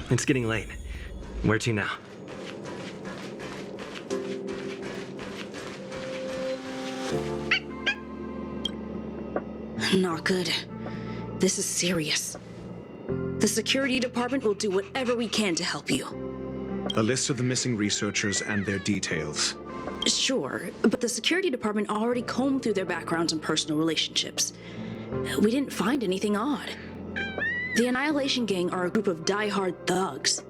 It's getting late. Where to now? Not good. This is serious. The security department will do whatever we can to help you. A list of the missing researchers and their details. Sure, but the security department already combed through their backgrounds and personal relationships. We didn't find anything odd. The Annihilation Gang are a group of die-hard thugs.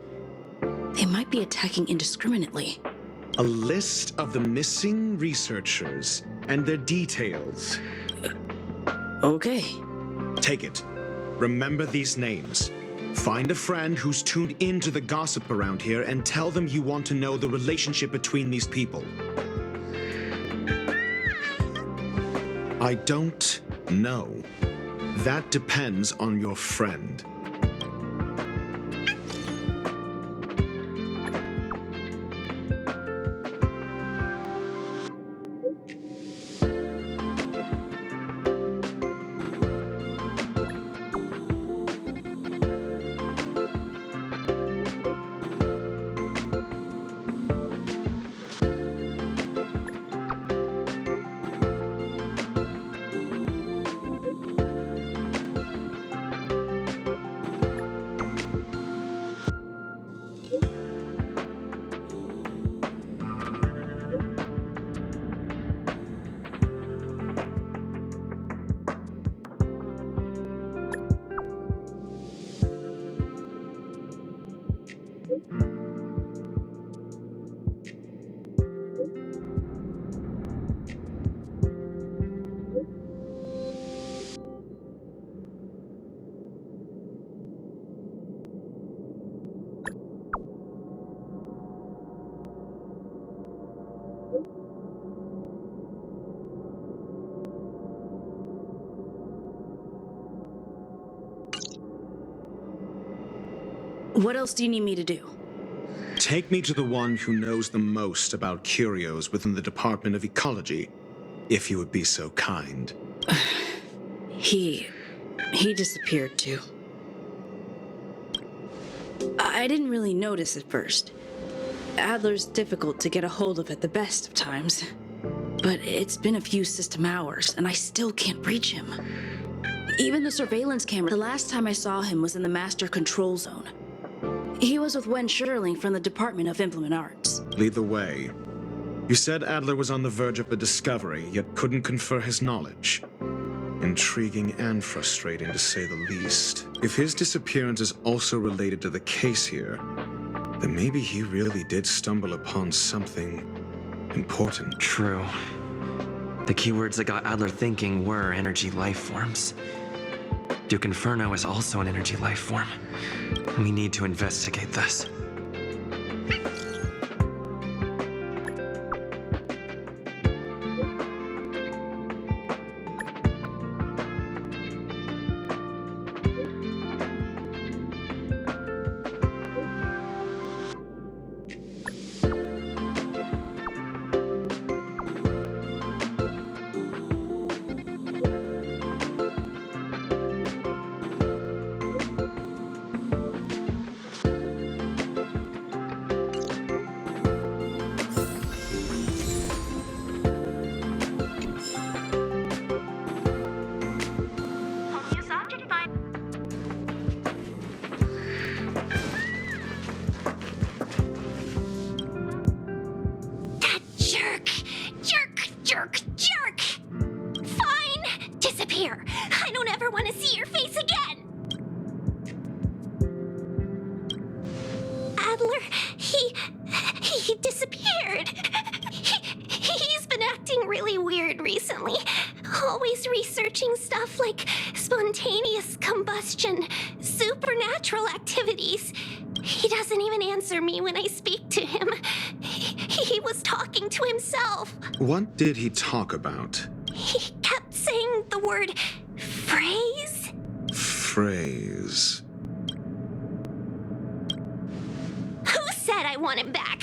They might be attacking indiscriminately. A list of the missing researchers and their details. Okay. Take it. Remember these names. Find a friend who's tuned into the gossip around here and tell them you want to know the relationship between these people. I don't know. That depends on your friend. What else do you need me to do? Take me to the one who knows the most about curios within the Department of Ecology, if you would be so kind. He disappeared too. I didn't really notice at first. Adler's difficult to get a hold of at the best of times. But it's been a few system hours, and I still can't reach him. Even the surveillance camera, the last time I saw him was in the Master Control Zone. He was with Wen Sherling from the Department of Implement Arts. Lead the way. You said Adler was on the verge of a discovery, yet couldn't confer his knowledge. Intriguing and frustrating, to say the least. If his disappearance is also related to the case here, then maybe he really did stumble upon something important. True. The keywords that got Adler thinking were energy life forms. Duke Inferno is also an energy life form. We need to investigate this. Jerk! Fine! Disappear! I don't ever want to see your face again! Adler, he disappeared. He's been acting really weird recently. Always researching stuff like spontaneous combustion, supernatural activities. He doesn't even answer me when I speak to him. He was talking to himself. What did he talk about? He kept saying the word phrase. Phrase. Who said I want him back?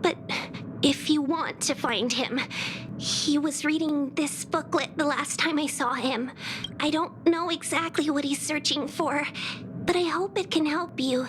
But if you want to find him, he was reading this booklet the last time I saw him. I don't know exactly what he's searching for, but I hope it can help you.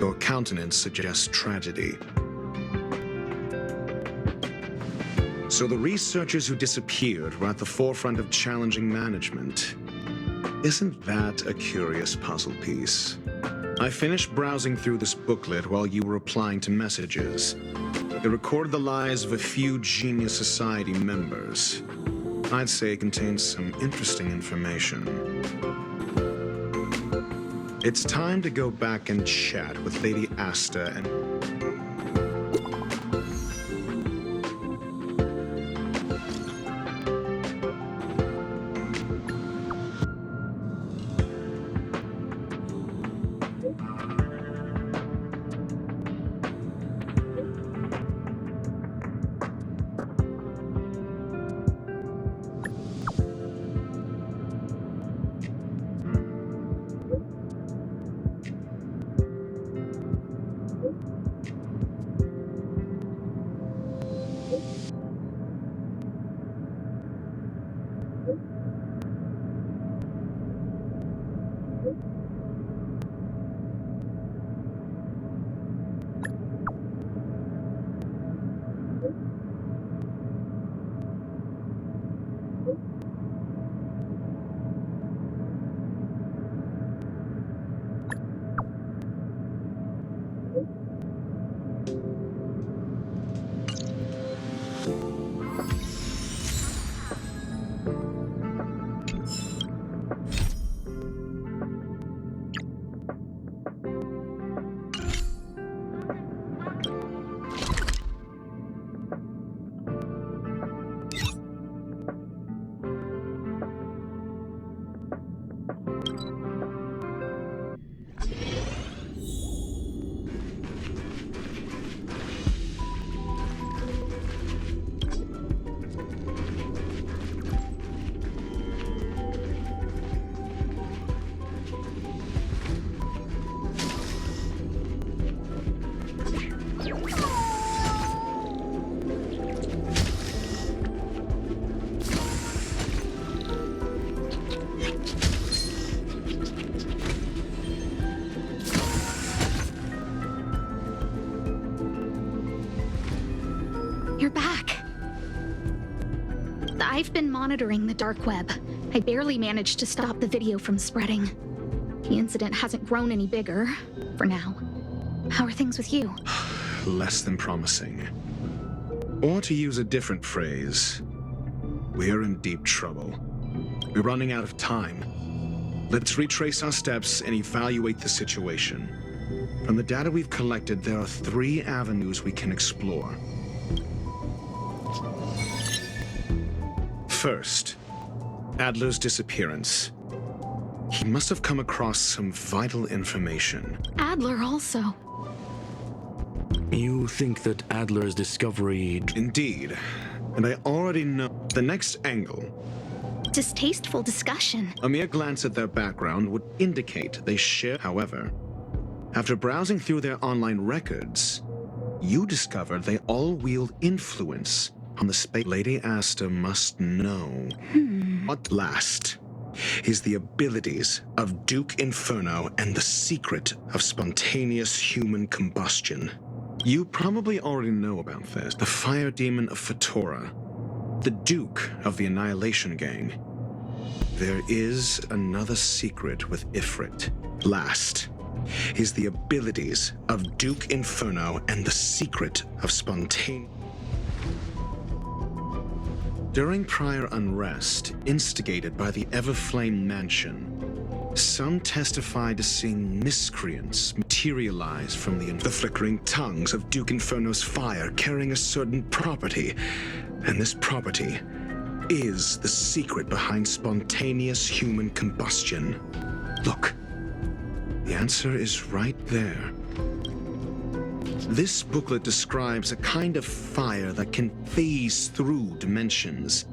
Your countenance suggests tragedy. So the researchers who disappeared were at the forefront of challenging management. Isn't that a curious puzzle piece? I finished browsing through this booklet while you were replying to messages. It recorded the lives of a few Genius Society members. I'd say it contains some interesting information. It's time to go back and chat with Lady Asta and... You're back. I've been monitoring the dark web. I barely managed to stop the video from spreading. The incident hasn't grown any bigger, for now. How are things with you? Less than promising. Or to use a different phrase, we're in deep trouble. We're running out of time. Let's retrace our steps and evaluate the situation. From the data we've collected, there are 3 avenues we can explore. First, Adler's disappearance. He must have come across some vital information. Adler also. You think that Adler's discovery... Indeed. And I already know the next angle. Distasteful discussion. A mere glance at their background would indicate they share. However, after browsing through their online records, you discovered they all wield influence on the space. Lady Asta must know. What last is the abilities of Duke Inferno and the secret of spontaneous human combustion. You probably already know about this. The fire demon of Fatora, the Duke of the Annihilation Gang. There is another secret with Ifrit. Last is the abilities of Duke Inferno and the secret of spontaneous... During prior unrest, instigated by the Everflame Mansion, some testified to seeing miscreants materialize from the flickering tongues of Duke Inferno's fire carrying a certain property, and this property is the secret behind spontaneous human combustion. Look, the answer is right there. This booklet describes a kind of fire that can phase through dimensions,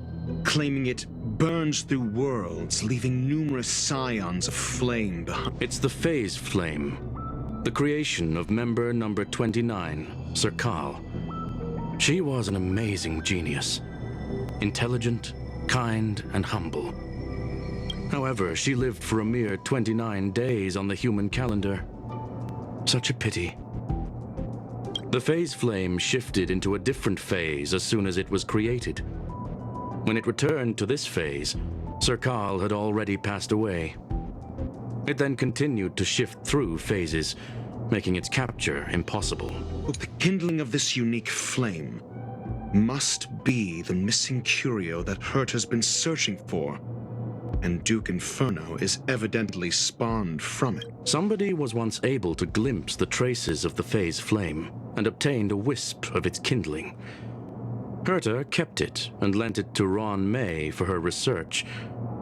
claiming it burns through worlds, leaving numerous scions of flame behind. It's the phase flame, the creation of member number 29, Sir Kal. She was an amazing genius, intelligent, kind, and humble. However, she lived for a mere 29 days on the human calendar. Such a pity. The phase flame shifted into a different phase as soon as it was created. When it returned to this phase, Sir Carl had already passed away. It then continued to shift through phases, making its capture impossible. The kindling of this unique flame must be the missing curio that Hurt has been searching for, and Duke Inferno is evidently spawned from it. Somebody was once able to glimpse the traces of the phase flame and obtained a wisp of its kindling. Herta kept it and lent it to Ron May for her research,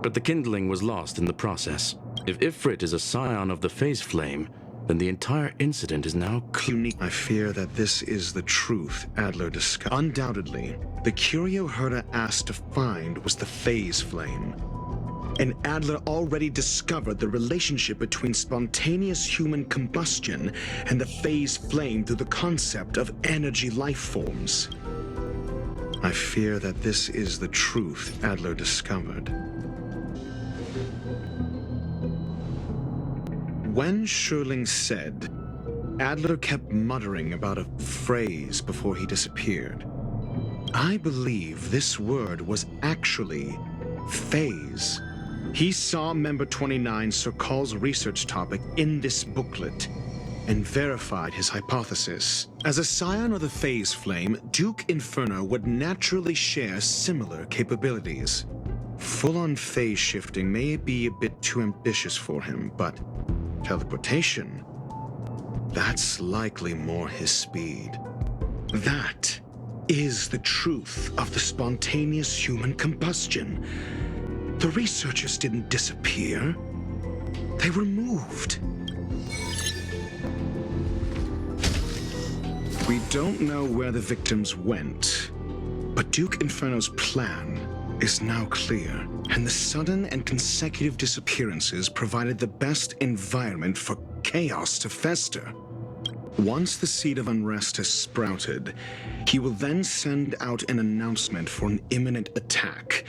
but the kindling was lost in the process. If Ifrit is a scion of the phase flame, then the entire incident is now Unique. I fear that this is the truth Adler discovered. Undoubtedly, the curio Herta asked to find was the phase flame. And Adler already discovered the relationship between spontaneous human combustion and the phase flame through the concept of energy life forms. I fear that this is the truth Adler discovered. When Schurling said, Adler kept muttering about a phrase before he disappeared. I believe this word was actually phase. He saw Member 29 Sir Carl's research topic in this booklet and verified his hypothesis. As a scion of the phase flame, Duke Inferno would naturally share similar capabilities. Full-on phase shifting may be a bit too ambitious for him, but teleportation, that's likely more his speed. That is the truth of the spontaneous human combustion. The researchers didn't disappear. They were moved. We don't know where the victims went, but Duke Inferno's plan is now clear, and the sudden and consecutive disappearances provided the best environment for chaos to fester. Once the seed of unrest has sprouted, he will then send out an announcement for an imminent attack.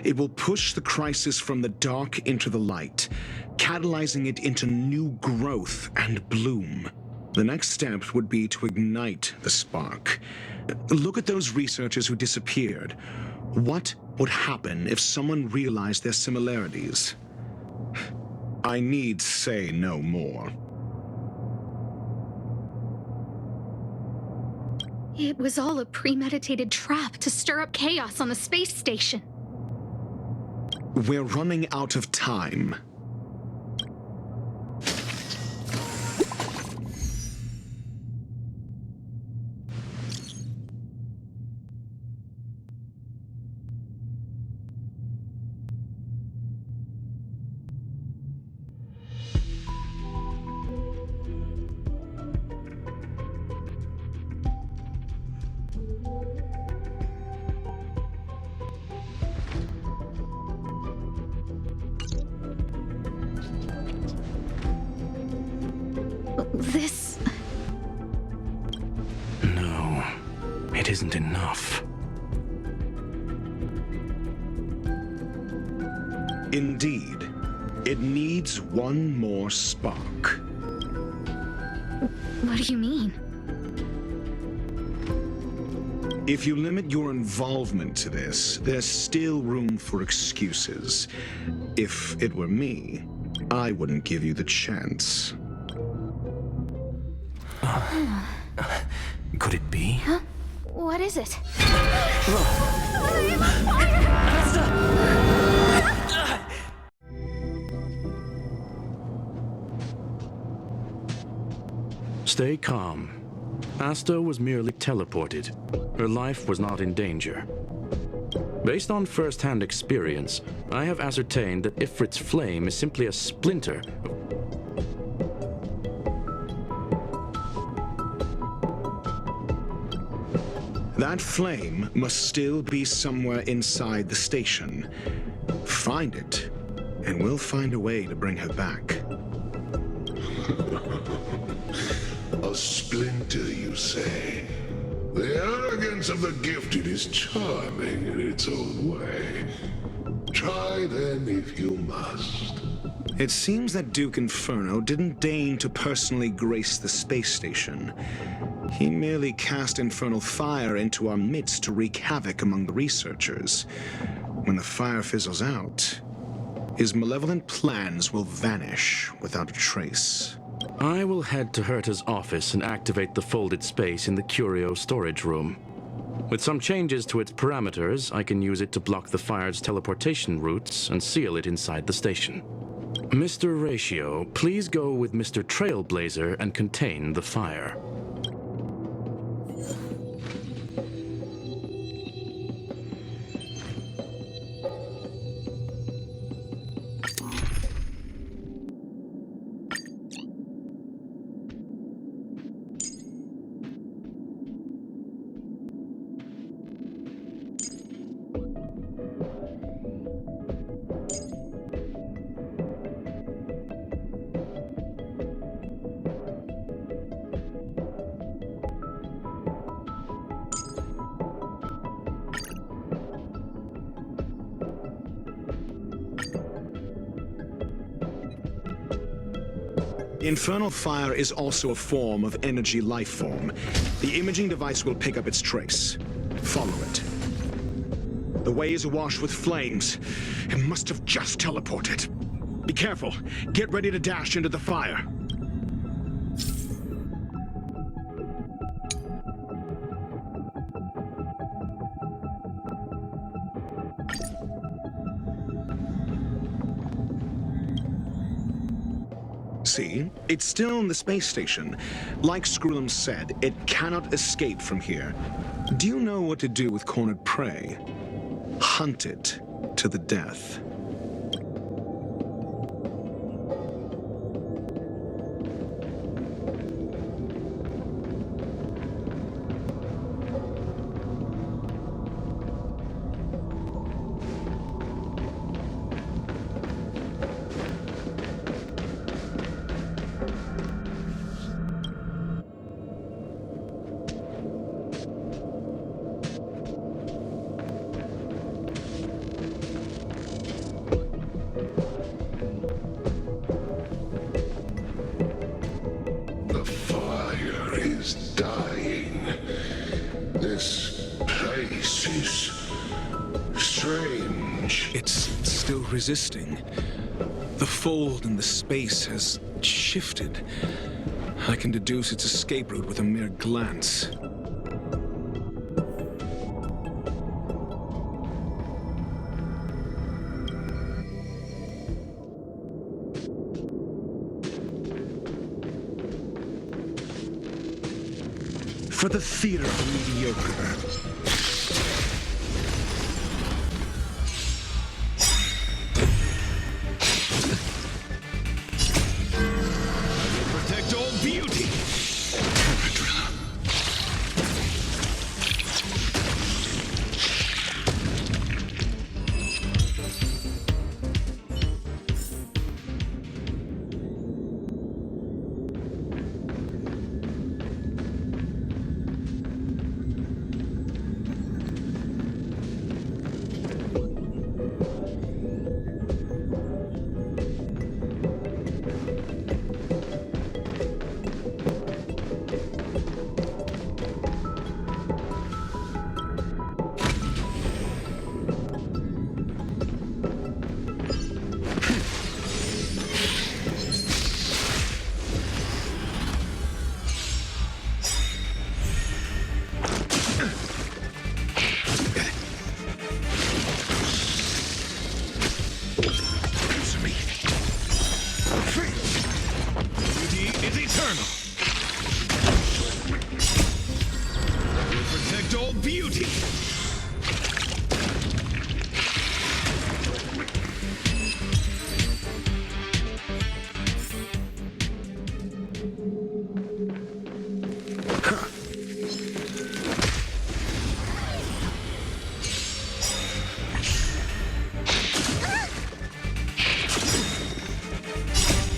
It will push the crisis from the dark into the light, catalyzing it into new growth and bloom. The next step would be to ignite the spark. Look at those researchers who disappeared. What would happen if someone realized their similarities? I need say no more. It was all a premeditated trap to stir up chaos on the space station. We're running out of time. This... No, it isn't enough. Indeed, it needs one more spark. What do you mean? If you limit your involvement to this, there's still room for excuses. If it were me, I wouldn't give you the chance. Could it be? Huh? What is it? Stay calm. Asta was merely teleported. Her life was not in danger. Based on first-hand experience, I have ascertained that Ifrit's flame is simply a splinter of... That flame must still be somewhere inside the station. Find it, and we'll find a way to bring her back. A splinter, you say? The arrogance of the gifted is charming in its own way. Try then if you must. It seems that Duke Inferno didn't deign to personally grace the space station. He merely cast infernal fire into our midst to wreak havoc among the researchers. When the fire fizzles out, his malevolent plans will vanish without a trace. I will head to Herta's office and activate the folded space in the curio storage room. With some changes to its parameters, I can use it to block the fire's teleportation routes and seal it inside the station. Mr. Ratio, please go with Mr. Trailblazer and contain the fire. Infernal fire is also a form of energy life form. The imaging device will pick up its trace. Follow it. The way is awash with flames. It must have just teleported. Be careful. Get ready to dash into the fire. See? It's still in the space station. Like Screwllum said, it cannot escape from here. Do you know what to do with cornered prey? Hunt it to the death. The fire is dying. This place is strange. It's still resisting. The fold in the space has shifted. I can deduce its escape route with a mere glance. For the theater of the mediocre. Protect all beauty.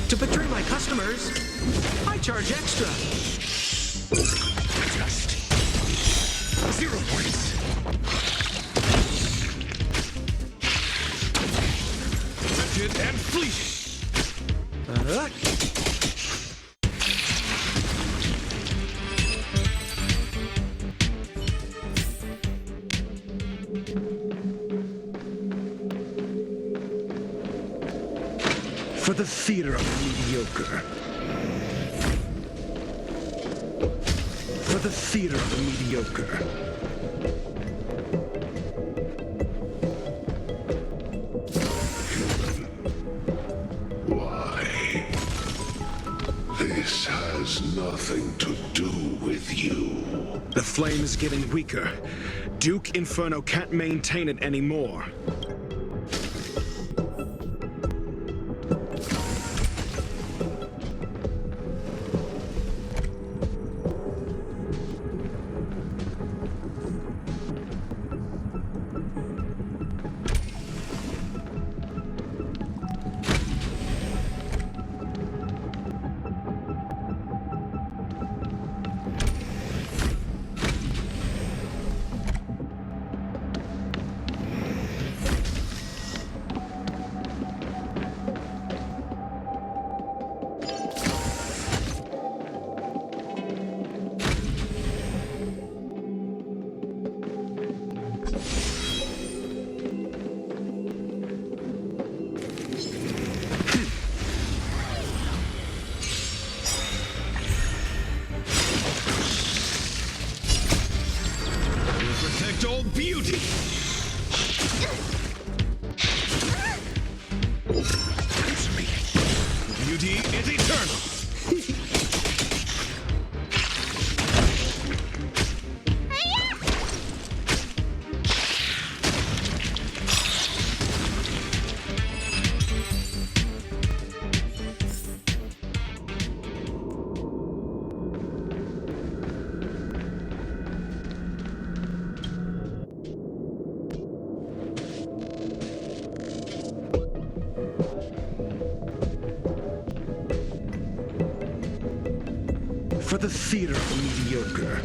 To betray my customers, I charge extra. Just 0 points. Wretched and fleeting. For the theater of the mediocre. For the theater of the mediocre. Why? This has nothing to do with you. The flame is getting weaker. Duke Inferno can't maintain it anymore. Protect all beauty! Answer me. Beauty is eternal! For the theater of the mediocre.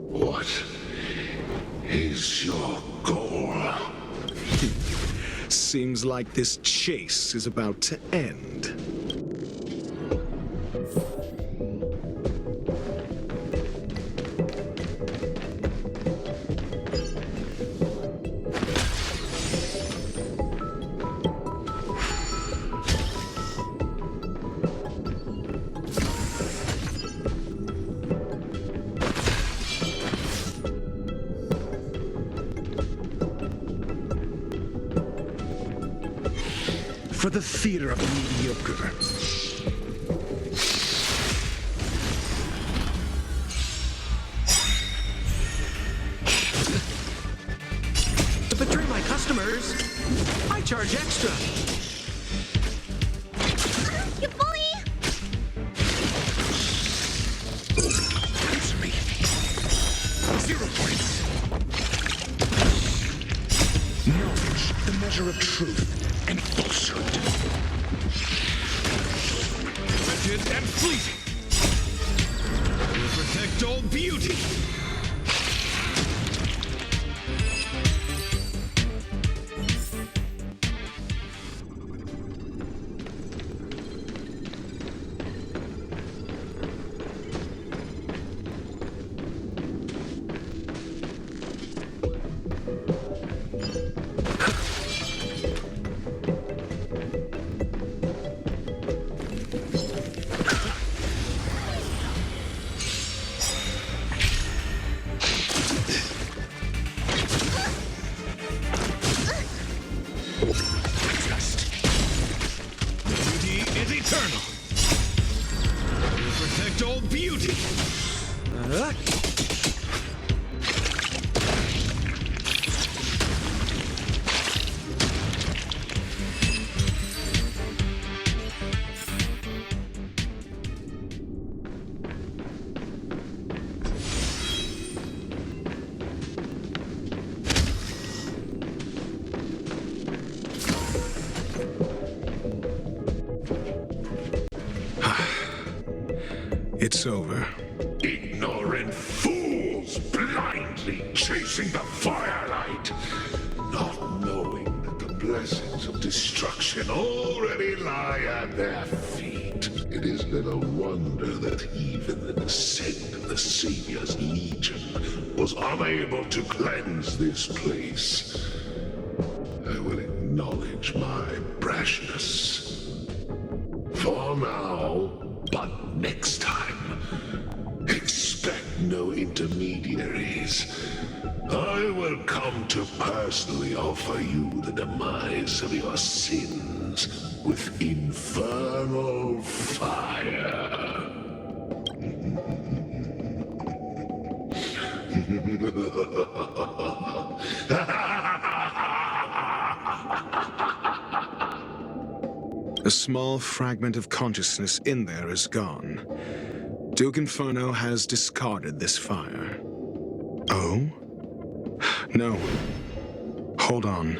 What is your goal? Seems like this chase is about to end. For the theater of the mediocre. To betray my customers, I charge extra. You bully! Answer me. 0 points. Knowledge, the measure of truth and falsehood. Wretched and fleeting. Will protect all beauty. eternal. We'll protect all beauty. It's over. Ignorant fools blindly chasing the firelight, not knowing that the blessings of destruction already lie at their feet. It is little wonder that even the descent of the Savior's Legion was unable to cleanse this place. I will acknowledge my brashness. For now, but next time, expect no intermediaries. I will come to personally offer you the demise of your sins with infernal fire. A small fragment of consciousness in there is gone. Duke Inferno has discarded this fire. Oh? No. Hold on.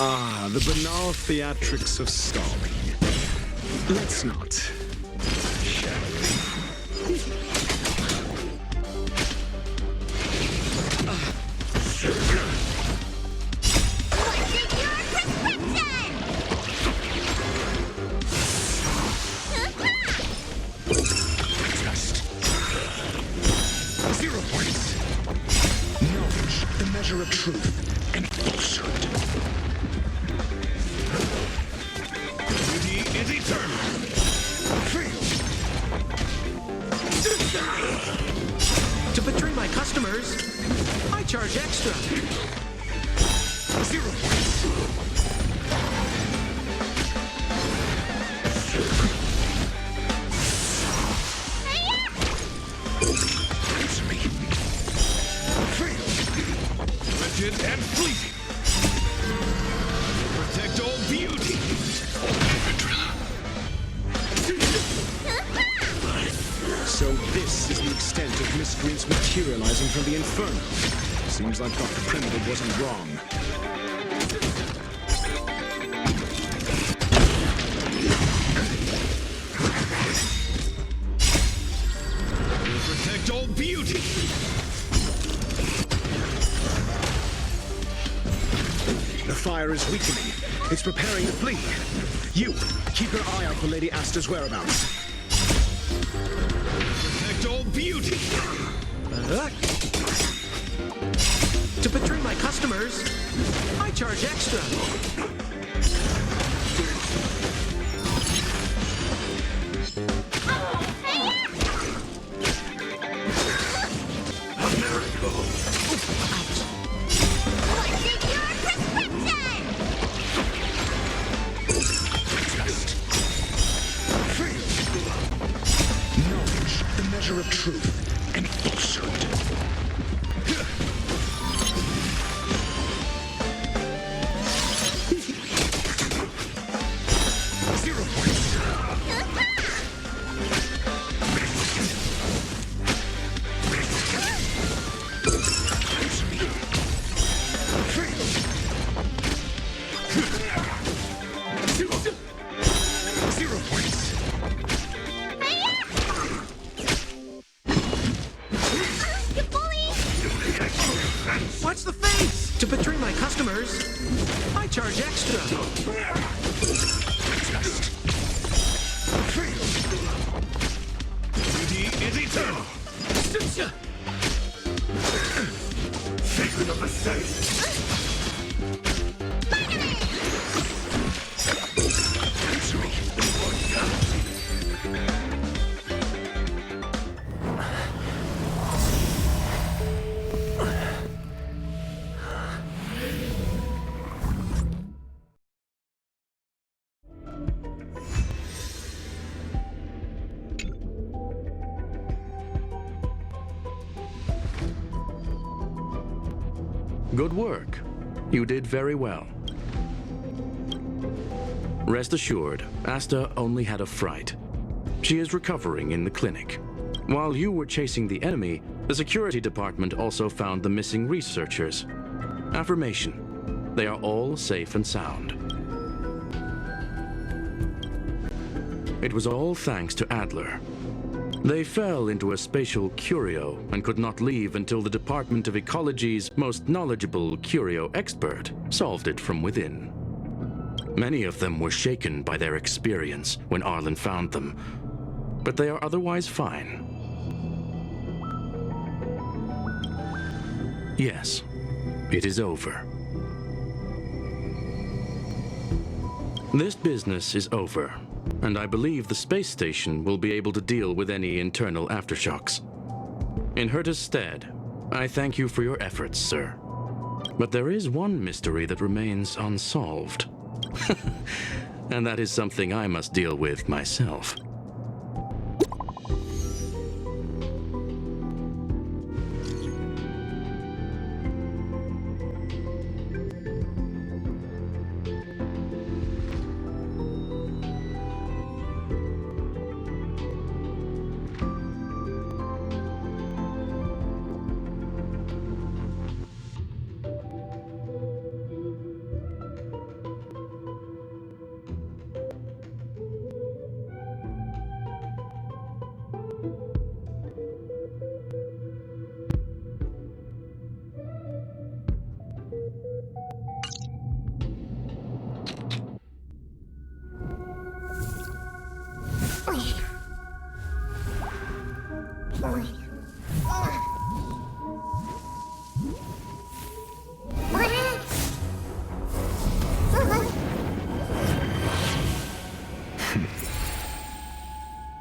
Ah, the banal theatrics of stalling. Let's not. Of truth and falsehood. Beauty is eternal. To betray my customers, I charge extra. 0 points. Answer me. And fleeting. Protect all beauty. So this is the extent of miscreants materializing from the Inferno. Seems like Dr. Primitive wasn't wrong. Protect all beauty. The fire is weakening. It's preparing to flee. You, keep your eye out for Lady Asta's whereabouts. Protect all beauty. To betray my customers, I charge extra. A miracle. Of truth and falsehood. 0 points. Answer me. 0 points. Watch the face! To betray my customers, I charge extra. Beauty is eternal. Secret of the safe. Good work. You did very well. Rest assured, Asta only had a fright. She is recovering in the clinic. While you were chasing the enemy, the security department also found the missing researchers. Affirmation. They are all safe and sound. It was all thanks to Adler. They fell into a spatial curio and could not leave until the Department of Ecology's most knowledgeable curio expert solved it from within. Many of them were shaken by their experience when Arlen found them, but they are otherwise fine. Yes, it is over. This business is over, and I believe the space station will be able to deal with any internal aftershocks. In Herta's stead, I thank you for your efforts, sir. But there is one mystery that remains unsolved. And that is something I must deal with myself.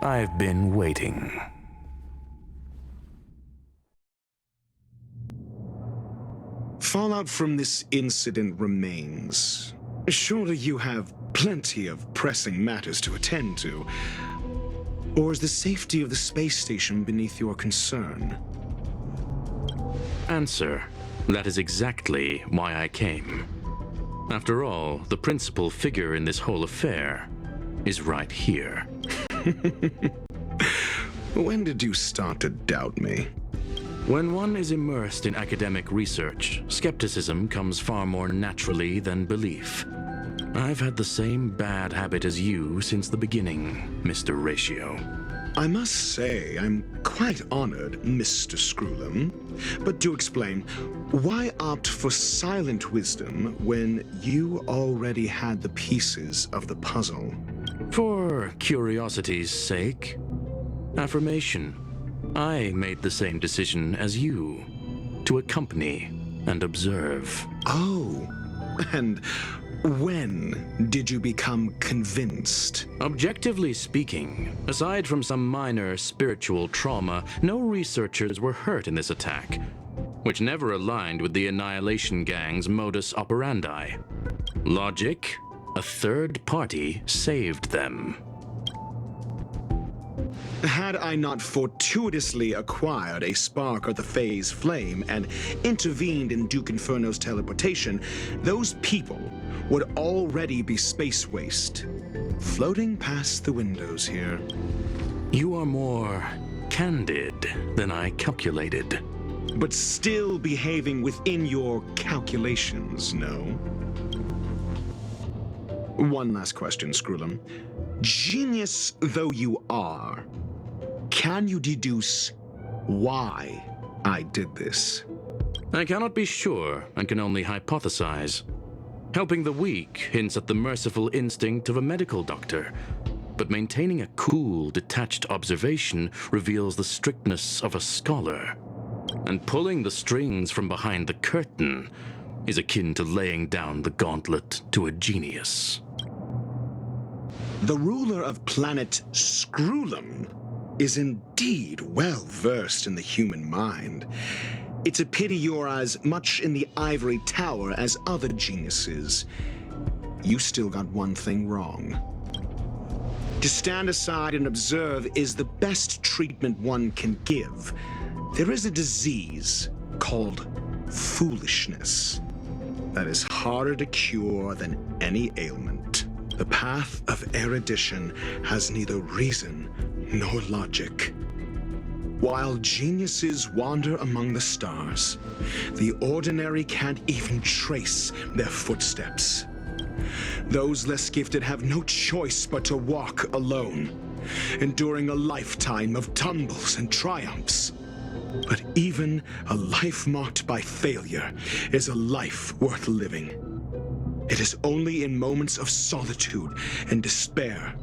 I've been waiting. Fallout from this incident remains. Surely you have plenty of pressing matters to attend to. Or is the safety of the space station beneath your concern? Answer. That is exactly why I came. After all, the principal figure in this whole affair is right here. When did you start to doubt me? When one is immersed in academic research, skepticism comes far more naturally than belief. I've had the same bad habit as you since the beginning, Mr. Ratio. I must say, I'm quite honored, Mr. Screwllum. But do explain, why opt for silent wisdom when you already had the pieces of the puzzle? For curiosity's sake. Affirmation. I made the same decision as you, to accompany and observe. Oh, and when did you become convinced? Objectively speaking, aside from some minor spiritual trauma, no researchers were hurt in this attack, which never aligned with the Annihilation Gang's modus operandi. Logic? A third party saved them. Had I not fortuitously acquired a spark of the phase flame and intervened in Duke Inferno's teleportation, those people would already be space waste, floating past the windows here. You are more candid than I calculated. But still behaving within your calculations, no? One last question, Screwllum. Genius though you are, can you deduce why I did this? I cannot be sure and can only hypothesize. Helping the weak hints at the merciful instinct of a medical doctor, but maintaining a cool, detached observation reveals the strictness of a scholar. And pulling the strings from behind the curtain is akin to laying down the gauntlet to a genius. The ruler of planet Screwllum is indeed well versed in the human mind. It's a pity you're as much in the ivory tower as other geniuses. You still got one thing wrong. To stand aside and observe is the best treatment one can give. There is a disease called foolishness that is harder to cure than any ailment. The path of erudition has neither reason nor logic. While geniuses wander among the stars, the ordinary can't even trace their footsteps. Those less gifted have no choice but to walk alone, enduring a lifetime of tumbles and triumphs. But even a life marked by failure is a life worth living. It is only in moments of solitude and despair,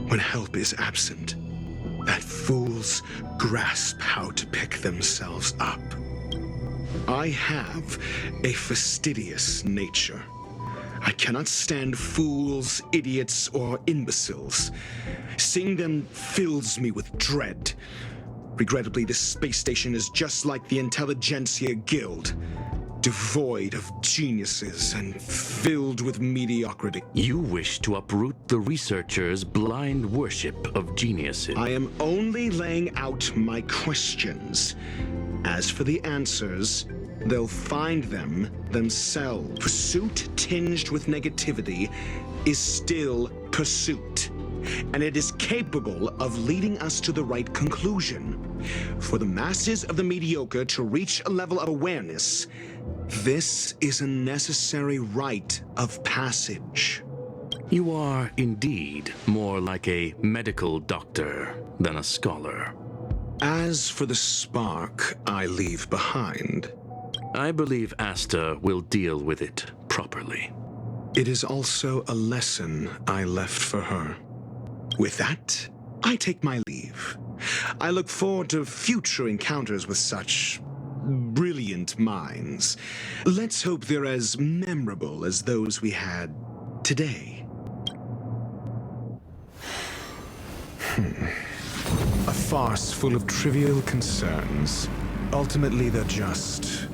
when help is absent, that fools grasp how to pick themselves up. I have a fastidious nature. I cannot stand fools, idiots, or imbeciles. Seeing them fills me with dread. Regrettably, this space station is just like the Intelligentsia Guild, devoid of geniuses and filled with mediocrity. You wish to uproot the researchers' blind worship of geniuses. I am only laying out my questions. As for the answers, they'll find them themselves. Pursuit tinged with negativity is still pursuit, and it is capable of leading us to the right conclusion. For the masses of the mediocre to reach a level of awareness, this is a necessary rite of passage. You are indeed more like a medical doctor than a scholar. As for the spark I leave behind, I believe Asta will deal with it properly. it is also a lesson I left for her. With that, I take my leave. I look forward to future encounters with such brilliant minds. Let's hope they're as memorable as those we had today. A farce full of trivial concerns. Ultimately, they're just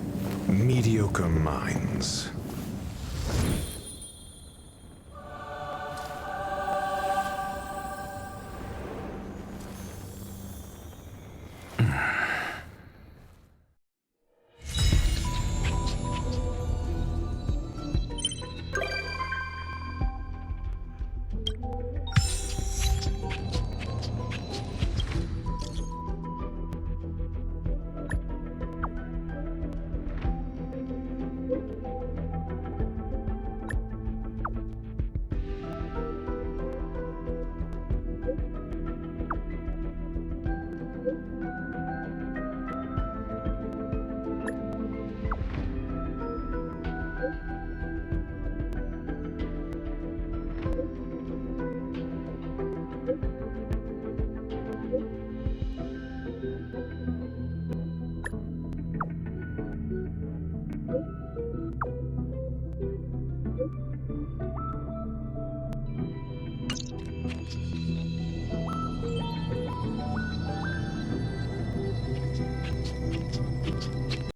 mediocre minds.